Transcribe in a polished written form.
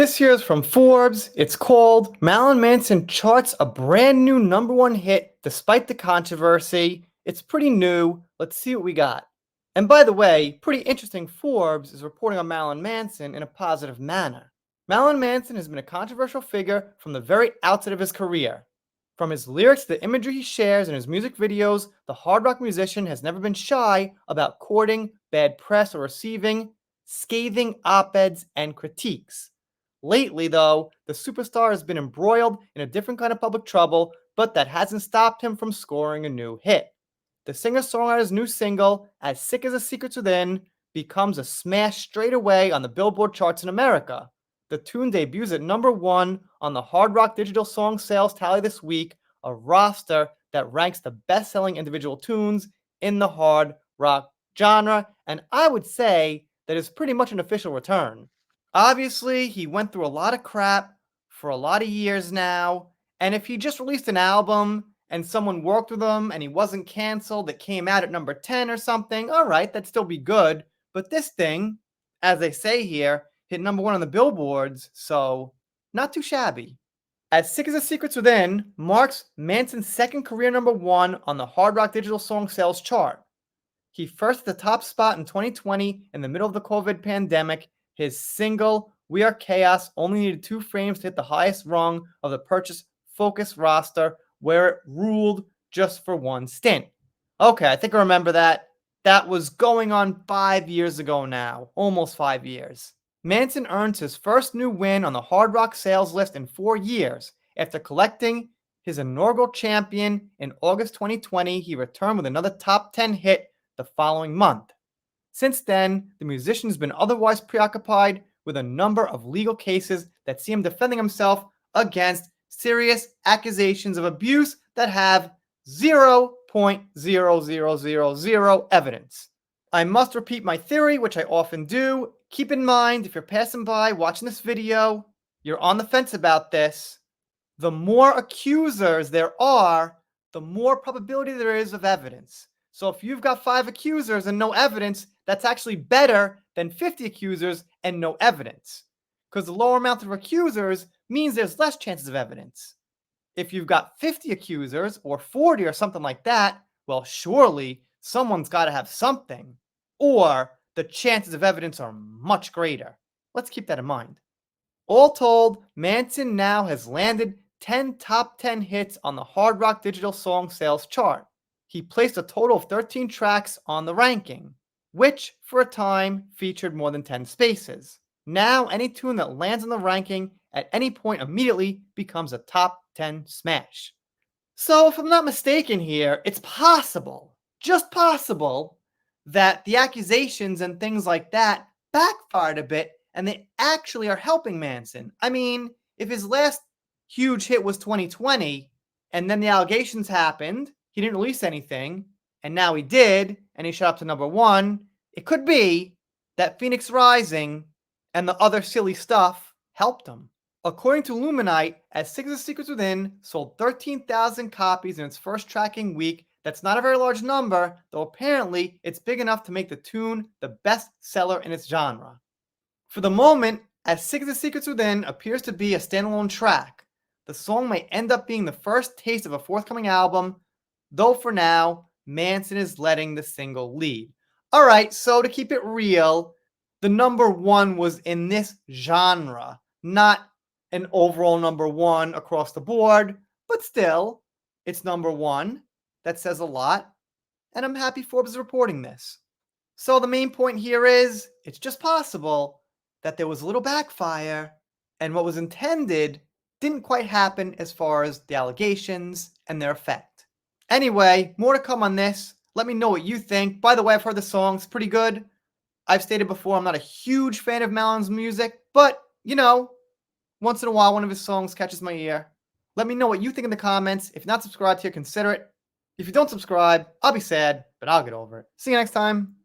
This year's from Forbes. It's called Marilyn Manson Charts a Brand New #1 Hit Despite the Controversy. It's pretty new. Let's see what we got. And by the way, pretty interesting, Forbes is reporting on Marilyn Manson in a positive manner. Marilyn Manson has been a controversial figure from the very outset of his career. From his lyrics to the imagery he shares in his music videos, the hard rock musician has never been shy about courting bad press or receiving scathing op-eds and critiques. Lately, though, the superstar has been embroiled in a different kind of public trouble, but that hasn't stopped him from scoring a new hit. The singer-songwriter's new single, As Sick as the Secrets Within, becomes a smash straight away on the Billboard charts in America. The tune debuts at #1 on the Hard Rock Digital Song Sales Tally this week, a roster that ranks the best-selling individual tunes in the hard rock genre, and I would say that is pretty much an official return. Obviously, he went through a lot of crap for a lot of years now, and if he just released an album and someone worked with him and he wasn't canceled, that came out at number 10 or something, all right, that'd still be good. But this thing, as they say here, hit #1 on the billboards, so not too shabby. As Sick as the Secrets Within marks Manson's second career #1 on the Hard Rock Digital Song Sales chart. He first at the top spot in 2020 in the middle of the COVID pandemic. His single, We Are Chaos, only needed 2 frames to hit the highest rung of the purchase focus roster, where it ruled just for one stint. Okay, I think I remember that. That was going on 5 years ago now, almost 5 years. Manson earns his first new win on the Hard Rock sales list in 4 years. After collecting his inaugural champion in August 2020, he returned with another top 10 hit the following month. Since then, the musician has been otherwise preoccupied with a number of legal cases that see him defending himself against serious accusations of abuse that have 0.0000 evidence. I must repeat my theory, which I often do. Keep in mind, if you're passing by watching this video, you're on the fence about this, the more accusers there are, the more probability there is of evidence. So if you've got 5 accusers and no evidence, that's actually better than 50 accusers and no evidence. Because the lower amount of accusers means there's less chances of evidence. If you've got 50 accusers or 40 or something like that, well, surely someone's got to have something. Or the chances of evidence are much greater. Let's keep that in mind. All told, Manson now has landed 10 top 10 hits on the Hard Rock Digital Song Sales chart. He placed a total of 13 tracks on the ranking, which for a time featured more than 10 spaces. Now, any tune that lands on the ranking at any point immediately becomes a top 10 smash. So if I'm not mistaken here, it's possible, just possible, that the accusations and things like that backfired a bit and they actually are helping Manson. I mean, if his last huge hit was 2020 and then the allegations happened, he didn't release anything, and now he did, and he shot up to #1, it could be that Phoenix Rising and the other silly stuff helped him. According to Luminite, As Sick as the Secrets Within sold 13,000 copies in its first tracking week. That's not a very large number, though apparently it's big enough to make the tune the best seller in its genre. For the moment, As Sick as the Secrets Within appears to be a standalone track. The song may end up being the first taste of a forthcoming album, though for now, Manson is letting the single lead. All right, so to keep it real, the #1 was in this genre, not an overall #1 across the board, but still, it's #1. That says a lot, and I'm happy Forbes is reporting this. So the main point here is, it's just possible that there was a little backfire, and what was intended didn't quite happen as far as the allegations and their effect. Anyway, more to come on this. Let me know what you think. By the way, I've heard the song. It's pretty good. I've stated before, I'm not a huge fan of Marilyn's music, but, once in a while, one of his songs catches my ear. Let me know what you think in the comments. If you're not subscribed here, consider it. If you don't subscribe, I'll be sad, but I'll get over it. See you next time.